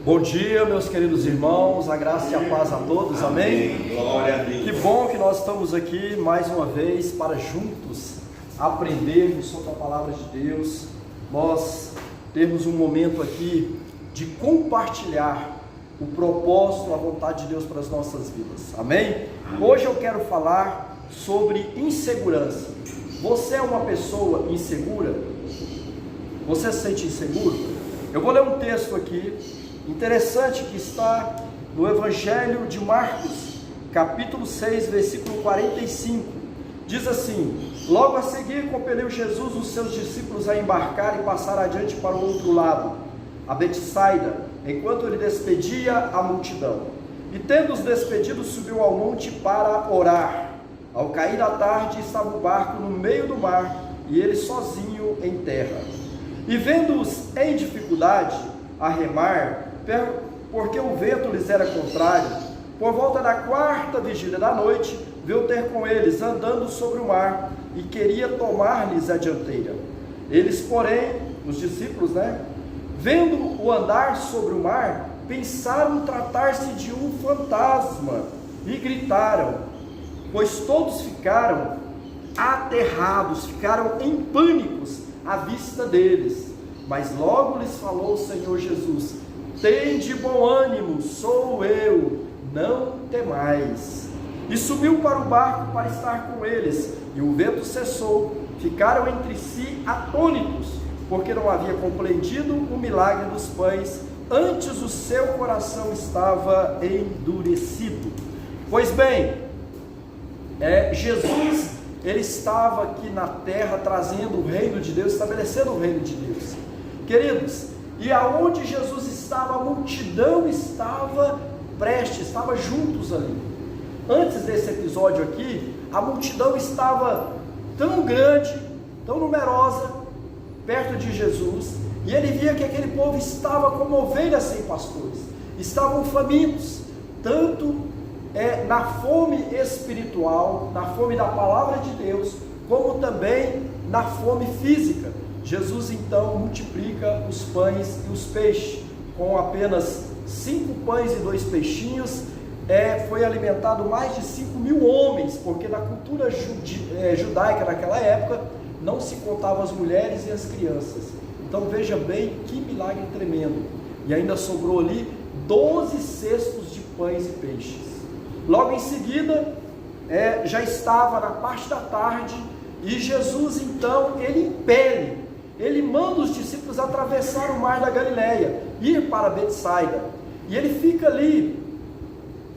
Bom dia, meus queridos irmãos, a graça e a paz a todos, amém? Glória a Deus. Que bom que nós estamos aqui mais uma vez para juntos aprendermos sobre a palavra de Deus, nós termos um momento aqui de compartilhar o propósito, a vontade de Deus para as nossas vidas, amém? Hoje eu quero falar sobre insegurança. Você é uma pessoa insegura? Você se sente inseguro? Eu vou ler um texto aqui interessante que está no Evangelho de Marcos, capítulo 6, versículo 45. Diz assim: logo a seguir compeliu Jesus os seus discípulos a embarcar e passar adiante para o outro lado, a Betsaida, enquanto ele despedia a multidão. E tendo-os despedido, subiu ao monte para orar. Ao cair da tarde, estava o barco no meio do mar, e ele sozinho em terra. E vendo-os em dificuldade a remar, porque o vento lhes era contrário, por volta da quarta vigília da noite, veio ter com eles andando sobre o mar, e queria tomar-lhes a dianteira. Eles, porém, os discípulos, vendo o andar sobre o mar, pensaram tratar-se de um fantasma, e gritaram, pois todos ficaram aterrados, ficaram em pânicos à vista deles. Mas logo lhes falou o Senhor Jesus: tende bom ânimo, sou eu, não temais. E subiu para o barco para estar com eles, e o vento cessou. Ficaram entre si atônitos, porque não havia compreendido o milagre dos pães, antes o seu coração estava endurecido. Pois bem, Jesus, ele estava aqui na terra trazendo o reino de Deus, estabelecendo o reino de Deus. Queridos, e aonde Jesus estava, a multidão estava juntos ali. Antes desse episódio aqui, a multidão estava tão grande, tão numerosa, perto de Jesus, e ele via que aquele povo estava como ovelhas sem pastores, estavam famintos, tanto na fome espiritual, na fome da palavra de Deus, como também na fome física. Jesus então multiplica os pães e os peixes. Com apenas 5 pães e 2 peixinhos, foi alimentado mais de 5.000 homens, porque na cultura judaica naquela época, não se contavam as mulheres e as crianças. Então veja bem que milagre tremendo. E ainda sobrou ali 12 cestos de pães e peixes. Logo em seguida, já estava na parte da tarde, e Jesus então, ele impele, ele manda os discípulos atravessar o mar da Galileia, ir para Betsaida, e ele fica ali,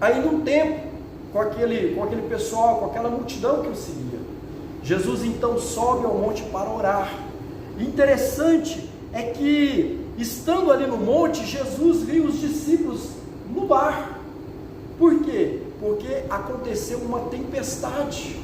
ainda um tempo, com aquele pessoal, com aquela multidão que o seguia. Jesus então sobe ao monte para orar. Interessante é que, estando ali no monte, Jesus viu os discípulos no bar. Por quê? Porque aconteceu uma tempestade,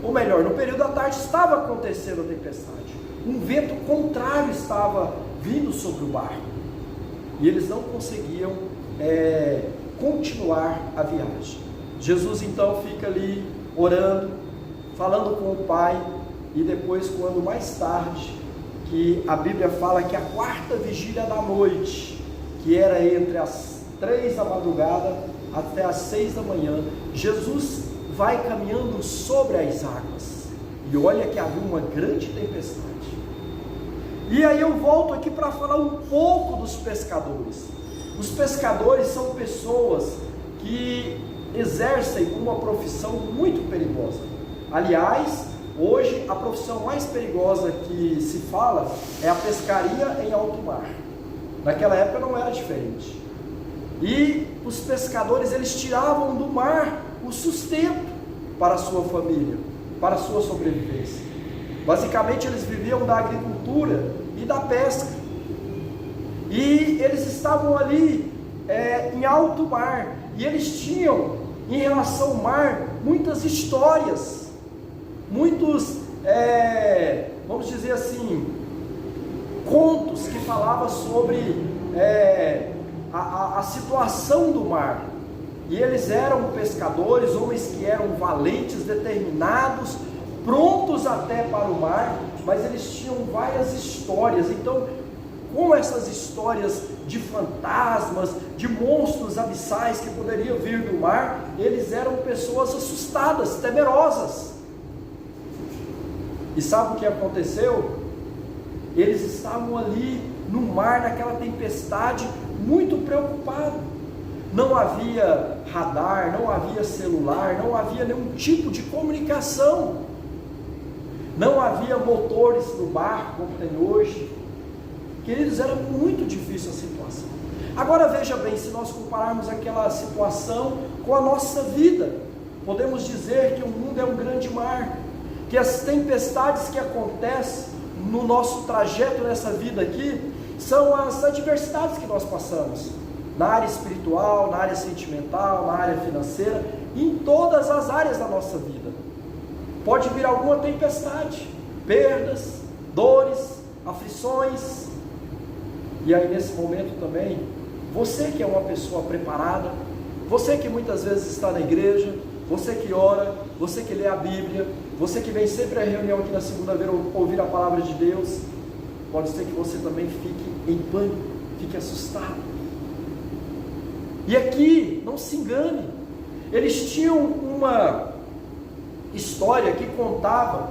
ou melhor, no período da tarde estava acontecendo a tempestade. Um vento contrário estava vindo sobre o barco, e eles não conseguiam continuar a viagem. Jesus então fica ali orando, falando com o Pai, e depois, quando mais tarde, que a Bíblia fala que a quarta vigília da noite, que era entre as 3 da madrugada até as 6 da manhã, Jesus vai caminhando sobre as águas, e olha que havia uma grande tempestade. E aí eu volto aqui para falar um pouco dos pescadores. Os pescadores são pessoas que exercem uma profissão muito perigosa. Aliás, hoje a profissão mais perigosa que se fala é a pescaria em alto mar. Naquela época não era diferente. E os pescadores, eles tiravam do mar o sustento para a sua família, para a sua sobrevivência. Basicamente eles viviam da agricultura e da pesca, e eles estavam ali em alto mar, e eles tinham, em relação ao mar, muitas histórias, muitos, vamos dizer assim, contos que falavam sobre a situação do mar. E eles eram pescadores, homens que eram valentes, determinados, prontos até para o mar, mas eles tinham várias histórias. Então, como essas histórias de fantasmas, de monstros abissais que poderiam vir do mar, eles eram pessoas assustadas, temerosas. E sabe o que aconteceu? Eles estavam ali no mar, naquela tempestade, muito preocupados. Não havia radar, não havia celular, não havia nenhum tipo de comunicação. Não havia motores no barco como tem hoje. Queridos, era muito difícil a situação. Agora veja bem, se nós compararmos aquela situação com a nossa vida, podemos dizer que o mundo é um grande mar, que as tempestades que acontecem no nosso trajeto nessa vida aqui, são as adversidades que nós passamos, na área espiritual, na área sentimental, na área financeira, em todas as áreas da nossa vida. Pode vir alguma tempestade, perdas, dores, aflições. E aí nesse momento também, você que é uma pessoa preparada, você que muitas vezes está na igreja, você que ora, você que lê a Bíblia, você que vem sempre à reunião aqui na segunda-feira ouvir a palavra de Deus, pode ser que você também fique em pânico, fique assustado. E aqui, não se engane, eles tinham uma história que contava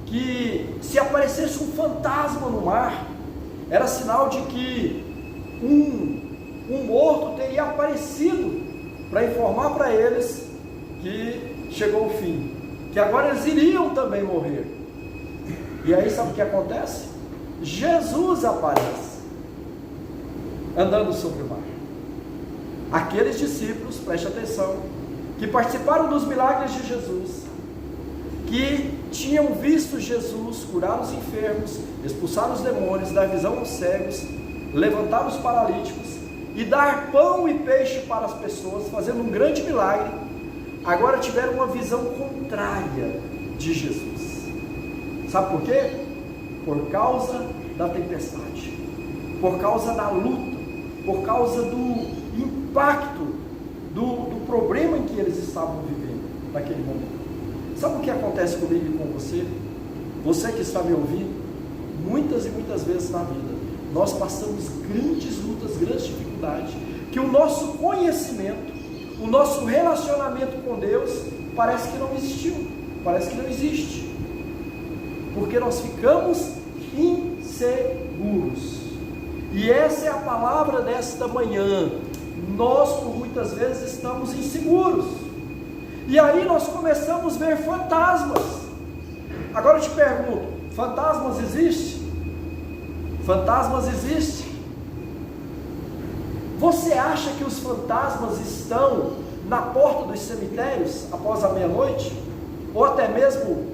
que se aparecesse um fantasma no mar, era sinal de que um morto teria aparecido para informar para eles que chegou o fim, que agora eles iriam também morrer. E aí sabe o que acontece? Jesus aparece andando sobre o mar. Aqueles discípulos, preste atenção, que participaram dos milagres de Jesus, que tinham visto Jesus curar os enfermos, expulsar os demônios, dar visão aos cegos, levantar os paralíticos e dar pão e peixe para as pessoas, fazendo um grande milagre, agora tiveram uma visão contrária de Jesus. Sabe por quê? Por causa da tempestade, por causa da luta, por causa do impacto do problema em que eles estavam vivendo naquele momento. Sabe o que acontece comigo e com você? Você que está me ouvindo, muitas e muitas vezes na vida, nós passamos grandes lutas, grandes dificuldades, que o nosso conhecimento, o nosso relacionamento com Deus, parece que não existiu, parece que não existe, porque nós ficamos inseguros. E essa é a palavra desta manhã. Nós por muitas vezes estamos inseguros, e aí nós começamos a ver fantasmas. Agora eu te pergunto, fantasmas existem? Fantasmas existem? Você acha que os fantasmas estão na porta dos cemitérios após a meia-noite? Ou até mesmo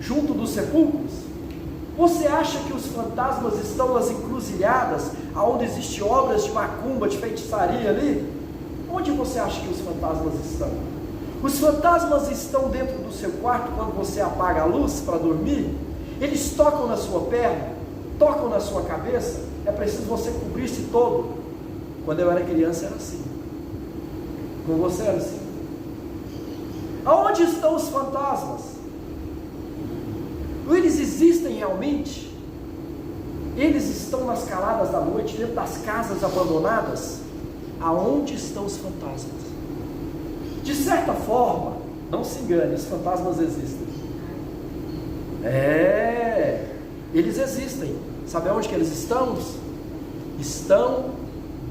junto dos sepulcros? Você acha que os fantasmas estão nas encruzilhadas, onde existem obras de macumba, de feitiçaria ali? Onde você acha que os fantasmas estão? Os fantasmas estão dentro do seu quarto quando você apaga a luz para dormir? Eles tocam na sua perna? Tocam na sua cabeça? É preciso você cobrir-se todo. Quando eu era criança era assim. Com você era assim? Aonde estão os fantasmas? Eles existem realmente? Eles estão nas caladas da noite, dentro das casas abandonadas? Aonde estão os fantasmas? De certa forma, não se engane, os fantasmas existem. Eles existem. Sabe onde que eles estão? Estão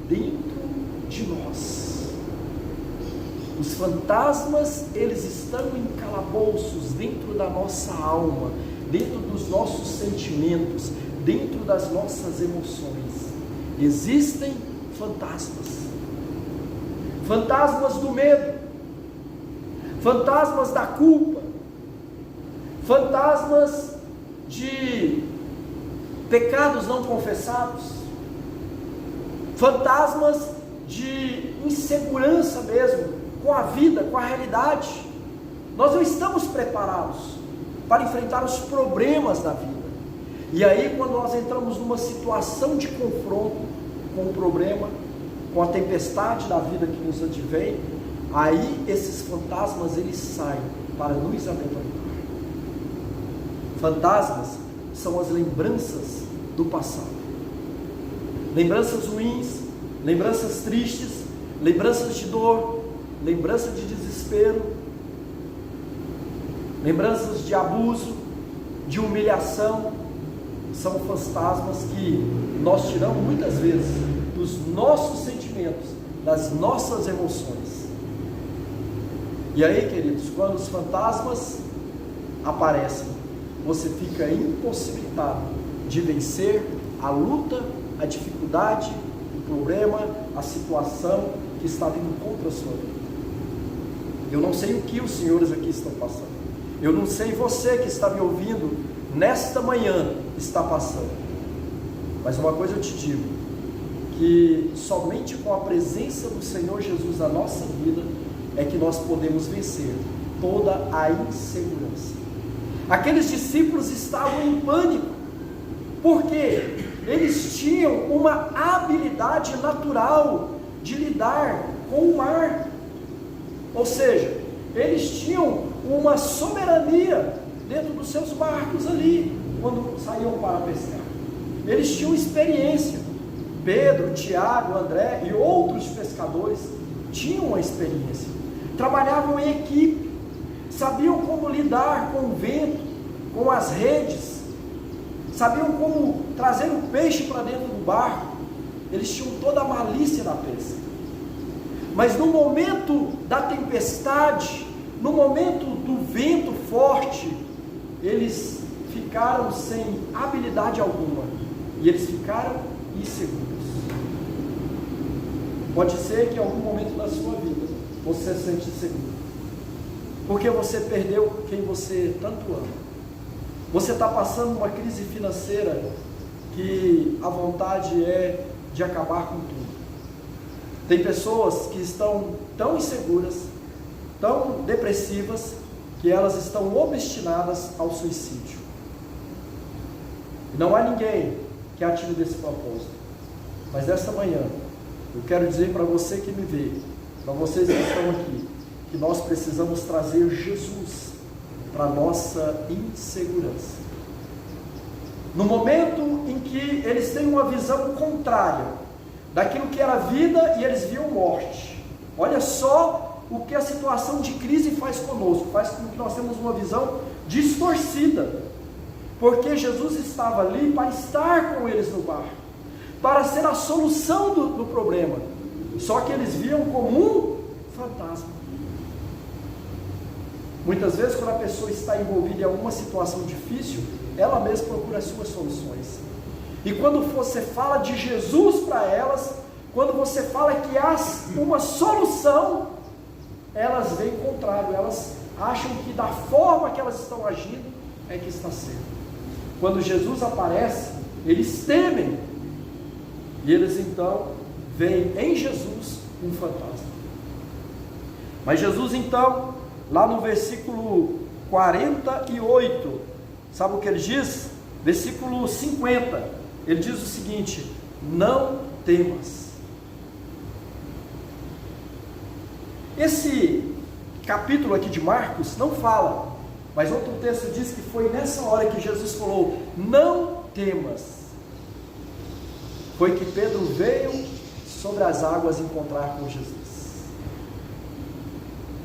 dentro de nós. Os fantasmas, eles estão em calabouços dentro da nossa alma, dentro dos nossos sentimentos, dentro das nossas emoções. Existem fantasmas. Fantasmas do medo, fantasmas da culpa, fantasmas de pecados não confessados, fantasmas de insegurança mesmo com a vida, com a realidade. Nós não estamos preparados para enfrentar os problemas da vida. E aí, quando nós entramos numa situação de confronto com o problema, com a tempestade da vida que nos advém, aí esses fantasmas eles saem para nos amedrontar. Fantasmas são as lembranças do passado. lembranças ruins, lembranças tristes, lembranças de dor, lembranças de desespero, lembranças de abuso, de humilhação, são fantasmas que nós tiramos muitas vezes dos nossos sentimentos, das nossas emoções. E aí, queridos, quando os fantasmas aparecem, você fica impossibilitado de vencer a luta, a dificuldade, o problema, a situação que está vindo contra a sua vida. Eu não sei o que os senhores aqui estão passando. Eu não sei você que está me ouvindo nesta manhã está passando. Mas uma coisa eu te digo, que somente com a presença do Senhor Jesus na nossa vida é que nós podemos vencer toda a insegurança. Aqueles discípulos estavam em pânico, porque eles tinham uma habilidade natural de lidar com o mar, ou seja, eles tinham uma soberania dentro dos seus barcos ali, quando saíam para pescar. Eles tinham experiência. Pedro, Tiago, André e outros pescadores tinham uma experiência, trabalhavam em equipe, sabiam como lidar com o vento, com as redes, sabiam como trazer o peixe para dentro do barco. Eles tinham toda a malícia da pesca. Mas no momento da tempestade, no momento do vento forte, eles ficaram sem habilidade alguma, e eles ficaram inseguros. Pode ser que em algum momento da sua vida você se sente inseguro, porque você perdeu quem você tanto ama. Você está passando uma crise financeira que a vontade é de acabar com tudo. Tem pessoas que estão tão inseguras, tão depressivas, que elas estão obstinadas ao suicídio. Não há ninguém que atire desse propósito. Mas esta manhã, eu quero dizer para você que me vê, para vocês que estão aqui, que nós precisamos trazer Jesus para a nossa insegurança. No momento em que eles têm uma visão contrária daquilo que era vida e eles viam morte, olha só o que a situação de crise faz conosco, faz com que nós temos uma visão distorcida, porque Jesus estava ali para estar com eles no barco, para ser a solução do problema, só que eles viam como um fantasma. Muitas vezes, quando a pessoa está envolvida em alguma situação difícil, ela mesma procura as suas soluções. E quando você fala de Jesus para elas, quando você fala que há uma solução, elas veem o contrário, elas acham que da forma que elas estão agindo é que está certo. Quando Jesus aparece, eles temem, e eles então veem em Jesus um fantasma. Mas Jesus então, lá no versículo 48, sabe o que ele diz? Versículo 50, ele diz o seguinte: não temas. Esse capítulo aqui de Marcos não fala, mas outro texto diz que foi nessa hora que Jesus falou: não temas. Foi que Pedro veio sobre as águas encontrar com Jesus.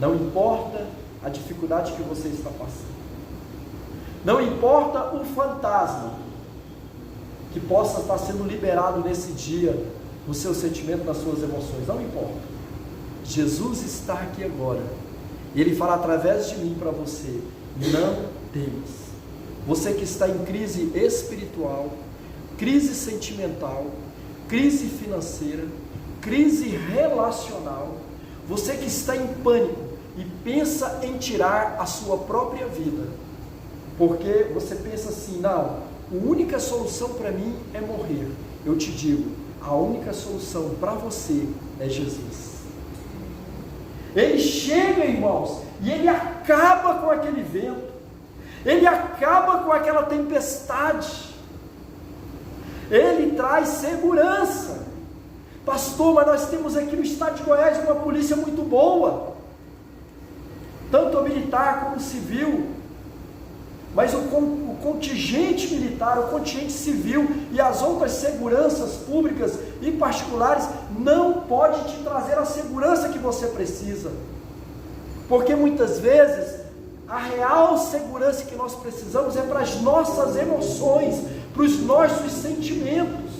Não importa a dificuldade que você está passando, não importa o fantasma que possa estar sendo liberado nesse dia, no seu sentimento, nas suas emoções, não importa. Jesus está aqui agora, e Ele fala através de mim para você: não temas. Você que está em crise espiritual, crise sentimental, crise financeira, crise relacional, você que está em pânico e pensa em tirar a sua própria vida, porque você pensa assim: não, a única solução para mim é morrer. Eu te digo, a única solução para você é Jesus. Ele chega, irmãos, e Ele acaba com aquele vento, Ele acaba com aquela tempestade, Ele traz segurança. Pastor, mas nós temos aqui no estado de Goiás uma polícia muito boa, tanto militar como civil. mas o contingente militar, o contingente civil e as outras seguranças públicas e particulares não pode te trazer a segurança que você precisa, porque muitas vezes a real segurança que nós precisamos é para as nossas emoções, para os nossos sentimentos.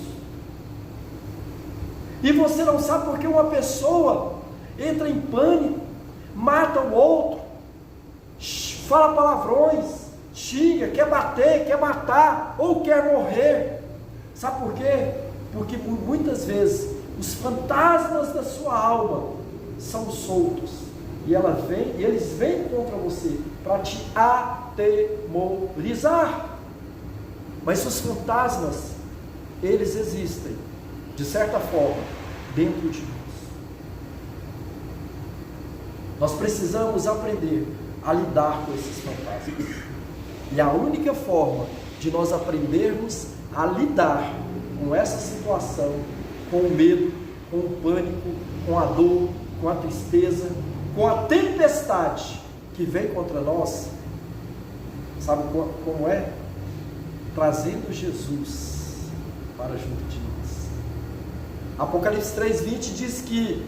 E você não sabe porque uma pessoa entra em pânico, mata o outro, fala palavrões, xinga, quer bater, quer matar, ou quer morrer. Sabe por quê? Porque muitas vezes os fantasmas da sua alma são soltos, e eles vêm contra você para te atemorizar. Mas os fantasmas, eles existem, de certa forma, dentro de nós. Nós precisamos aprender a lidar com esses fantasmas. E a única forma de nós aprendermos a lidar com essa situação, com o medo, com o pânico, com a dor, com a tristeza, com a tempestade que vem contra nós, sabe como é? Trazendo Jesus para junto de nós. Apocalipse 3:20 diz que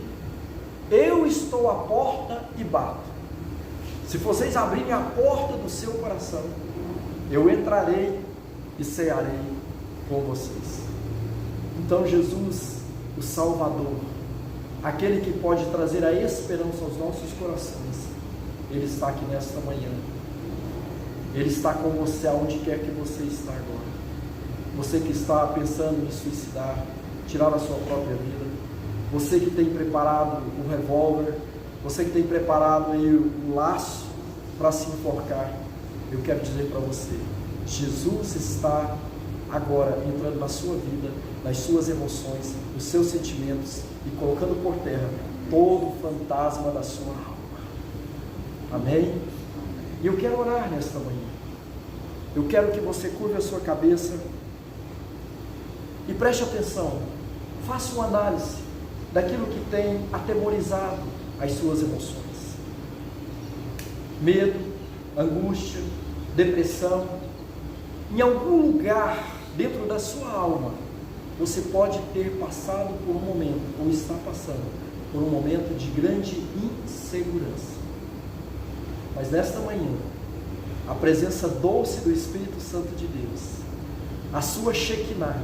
eu estou à porta e bato. Se vocês abrirem a porta do seu coração, eu entrarei e cearei com vocês. Então Jesus, o Salvador, aquele que pode trazer a esperança aos nossos corações, Ele está aqui nesta manhã. Ele está com você aonde quer que você está agora. Você que está pensando em suicidar, tirar a sua própria vida, você que tem preparado o revólver, você que tem preparado aí o laço para se enforcar, eu quero dizer para você, Jesus está agora entrando na sua vida, nas suas emoções, nos seus sentimentos e colocando por terra todo o fantasma da sua alma. Amém? E eu quero orar nesta manhã. Eu quero que você curve a sua cabeça e preste atenção. Faça uma análise daquilo que tem atemorizado as suas emoções. Medo, angústia, depressão. Em algum lugar dentro da sua alma, você pode ter passado por um momento, ou está passando por um momento de grande insegurança. Mas nesta manhã, a presença doce do Espírito Santo de Deus, a sua Shekinah,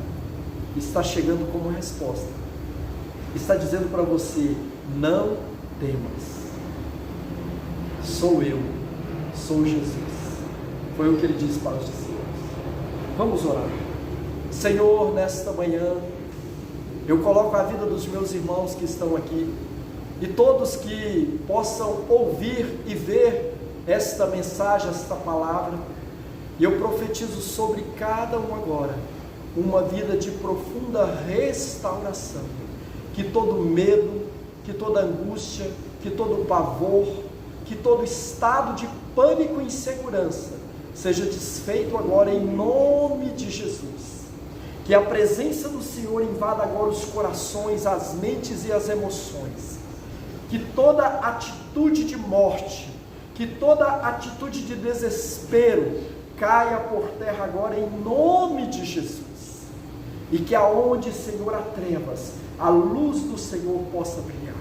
está chegando como resposta. Está dizendo para você, não temas. Sou eu, sou Jesus. Foi o que ele disse para os discípulos. Vamos orar. Senhor, nesta manhã, eu coloco a vida dos meus irmãos que estão aqui, e todos que possam ouvir e ver esta mensagem, esta palavra, e eu profetizo sobre cada um agora, uma vida de profunda restauração, que todo medo, que toda angústia, que todo pavor, que todo estado de pânico e insegurança, seja desfeito agora em nome de Jesus. Que a presença do Senhor invada agora os corações, as mentes e as emoções. Que toda atitude de morte, que toda atitude de desespero caia por terra agora em nome de Jesus. E que aonde, Senhor, há trevas, a luz do Senhor possa brilhar.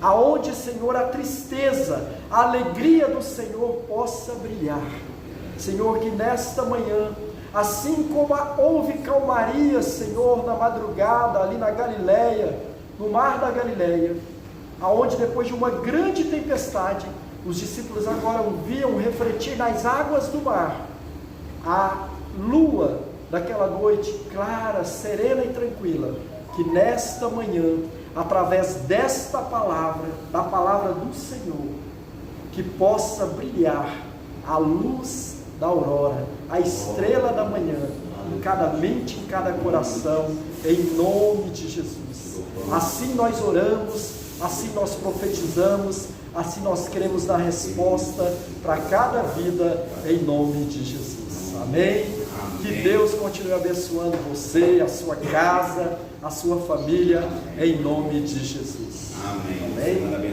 Aonde, Senhor, há tristeza, a alegria do Senhor possa brilhar. Senhor, que nesta manhã, assim como houve calmaria, Senhor, na madrugada, ali na Galileia, no mar da Galileia, aonde depois de uma grande tempestade, os discípulos agora viam refletir nas águas do mar a lua daquela noite clara, serena e tranquila, que nesta manhã, através desta palavra, da palavra do Senhor, que possa brilhar a luz da aurora, a estrela da manhã, em cada mente, em cada coração, em nome de Jesus. Assim nós oramos, assim nós profetizamos, assim nós queremos dar resposta para cada vida, em nome de Jesus. Amém? Que Deus continue abençoando você, a sua casa, a sua família, em nome de Jesus. Amém. Amém?